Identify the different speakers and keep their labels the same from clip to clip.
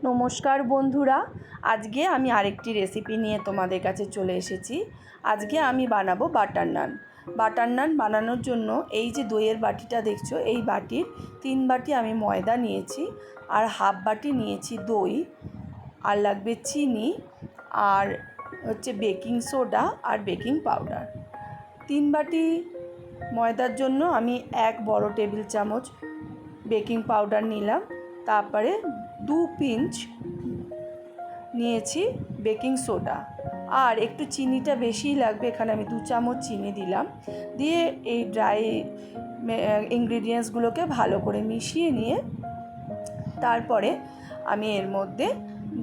Speaker 1: নমস্কার বন্ধুরা, আজকে আমি আরেকটি রেসিপি নিয়ে তোমাদের কাছে চলে এসেছি। আজকে আমি বানাবো বাটার নান। বাটার নান বানানোর জন্য এই যে দইয়ের বাটিটা দেখছো, এই বাটির 3 বাটি আমি ময়দা নিয়েছি, আর হাফ বাটি নিয়েছি দই, আর লাগবে চিনি, আর হচ্ছে বেকিং সোডা আর বেকিং পাউডার। 3 বাটি ময়দার জন্য আমি 1 বড় টেবিল চামচ বেকিং পাউডার নিলাম, তারপরে 2 পিঞ্চ নিয়েছি বেকিং সোডা, আর একটু চিনিটা বেশিই লাগবে, এখানে আমি 2 চামচ চিনি দিলাম। দিয়ে এই ড্রাই ইনগ্রিডিয়েন্টসগুলোকে ভালো করে মিশিয়ে নিয়ে তারপরে আমি এর মধ্যে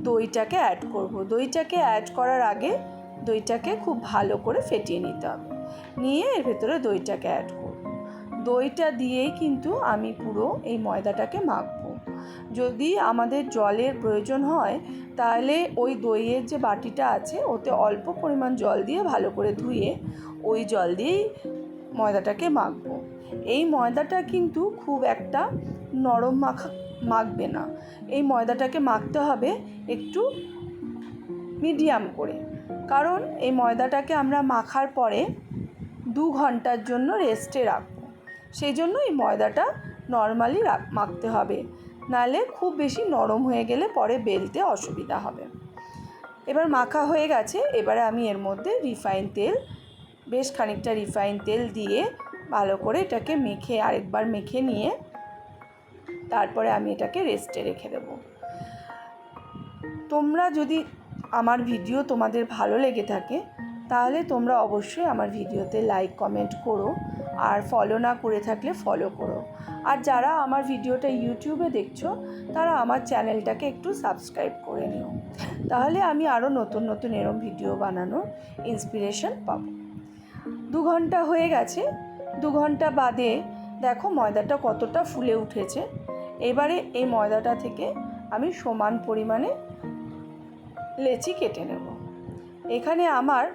Speaker 1: দইটাকে অ্যাড করব। দইটাকে অ্যাড করার আগে দইটাকে খুব ভালো করে ফেটিয়ে নিতে হবে, নিয়ে এর ভেতরে দইটাকে অ্যাড করব। দইটা দিয়েই কিন্তু আমি পুরো এই ময়দাটাকে মাখবো। যদি আমাদের জলের প্রয়োজন হয় তাহলে ওই দইয়ের যে বাটিটা আছে ওতে অল্প পরিমাণ জল দিয়ে ভালো করে ধুয়ে ওই জল দিয়েই ময়দাটাকে মাখবো। এই ময়দাটা কিন্তু খুব একটা নরম মাখবে না, এই ময়দাটাকে মাখতে হবে একটু মিডিয়াম করে, কারণ এই ময়দাটাকে আমরা মাখার পরে 2 ঘন্টার জন্য রেস্টে রাখবো। সেই জন্য এই ময়দাটা নর্মালি মাখতে হবে, নাহলে খুব বেশি নরম হয়ে গেলে পরে বেলতে অসুবিধা হবে। এবার মাখা হয়ে গেছে, এবারে আমি এর মধ্যে রিফাইন তেল, বেশ খানিকটা রিফাইন তেল দিয়ে ভালো করে এটাকে আরেকবার মেখে নিয়ে তারপরে আমি এটাকে রেস্টে রেখে দেব। তোমরা যদি আমার ভিডিও তোমাদের ভালো লেগে থাকে তাহলে তোমরা অবশ্যই আমার ভিডিওতে লাইক কমেন্ট করো, আর ফলো না করে থাকলে ফলো করো। আর যারা আমার ভিডিওটা ইউটিউবে দেখছো তারা আমার চ্যানেলটাকে একটু সাবস্ক্রাইব করে নিও, তাহলে আমি আরও নতুন নতুন এরম ভিডিও বানানোর ইন্সপিরেশন পাবো। 2 ঘন্টা হয়ে গেছে, 2 ঘন্টা বাদে দেখো ময়দাটা কতটা ফুলে উঠেছে। এবারে এই ময়দাটা থেকে আমি সমান পরিমাণে লেচি কেটে নেব। এখানে আমার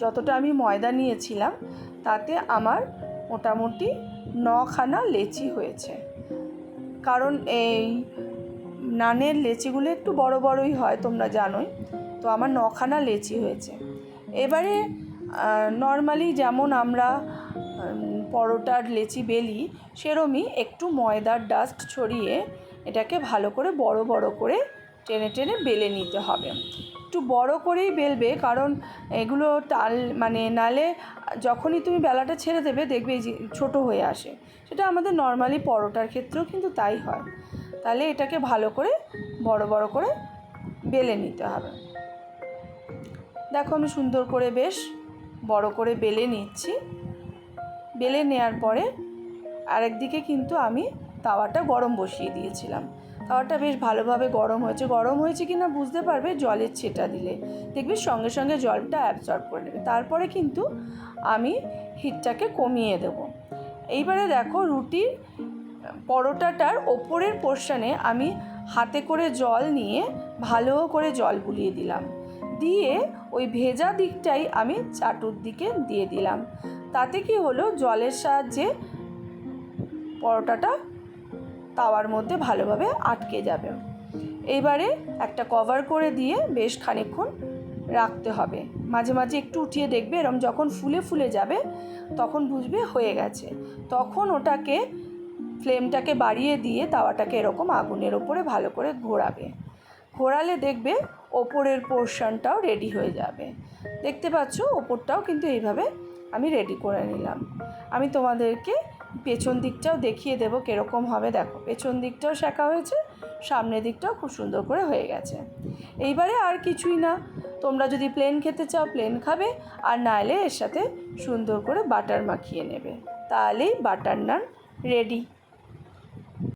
Speaker 1: যতটা আমি ময়দা নিয়েছিলাম তাতে আমার মোটামুটি 9খানা লেচি হয়েছে, কারণ এই নানের লেচিগুলো একটু বড় বড়ই হয় তোমরা জানোই, তো আমার 9খানা লেচি হয়েছে। এবারে নর্মালি যেমন আমরা পরোটার লেচি বেলি সেরমই একটু ময়দার ডাস্ট ছড়িয়ে এটাকে ভালো করে বড় বড় করে টেনে টেনে বেলে নিতে হবে। একটু বড় করেই বেলবে, কারণ এগুলো নালে যখনই তুমি বেলাটা ছেড়ে দেবে দেখবে যে ছোটো হয়ে আসে। সেটা আমাদের নর্মালি পরোটার ক্ষেত্রেও কিন্তু তাই হয়। তাহলে এটাকে ভালো করে বড় বড় করে বেলে নিতে হবে। দেখো আমি সুন্দর করে বেশ বড় করে বেলে নিচ্ছি। বেলে নেওয়ার পরে আরেকদিকে কিন্তু আমি তাওয়াটা গরম বসিয়ে দিয়েছিলাম। তাওয়াটা বেশ ভালোভাবে গরম হয়েছে কি না বুঝতে পারবে জলের ছেটা দিলে, দেখবে সঙ্গে সঙ্গে জলটা অ্যাবজর্ব করে নেবে। তারপরে কিন্তু আমি হিটটাকে কমিয়ে দেব। এইবারে দেখো পরোটাটার ওপরের পোর্শনে আমি হাতে করে জল নিয়ে ভালো করে জল বুলিয়ে দিলাম, দিয়ে ওই ভেজা দিকটাই আমি চাটুর দিকে দিয়ে দিলাম। তাতে কি হলো, জলের সাহায্যে পরোটাটা তাওয়ার মধ্যে ভালোভাবে আটকে যাবে। এইবারে একটা কভার করে দিয়ে বেশ খানিকক্ষণ রাখতে হবে। মাঝে মাঝে একটু উঠিয়ে দেখবে, এরকম যখন ফুলে ফুলে যাবে তখন বুঝবে হয়ে গেছে। তখন ওটাকে ফ্লেমটাকে বাড়িয়ে দিয়ে তাওয়াটাকে এরকম আগুনের ওপরে ভালো করে ঘোরালে দেখবে ওপরের পোর্শনটাও রেডি হয়ে যাবে। দেখতে পাচ্ছ ওপরটাও কিন্তু এইভাবে আমি রেডি করে নিলাম। আমি তোমাদেরকে পেছন দিকটাও দেখিয়ে দেবো কীরকম হবে। দেখো পেছন দিকটাও শেখা হয়েছে, সামনের দিকটাও খুব সুন্দর করে হয়ে গেছে। এইবারে আর কিছুই না, তোমরা যদি প্লেন খেতে চাও প্লেন খাবে, আর নাহলে এর সাথে সুন্দর করে বাটার মাখিয়ে নেবে, তাহলেই বাটার নান রেডি।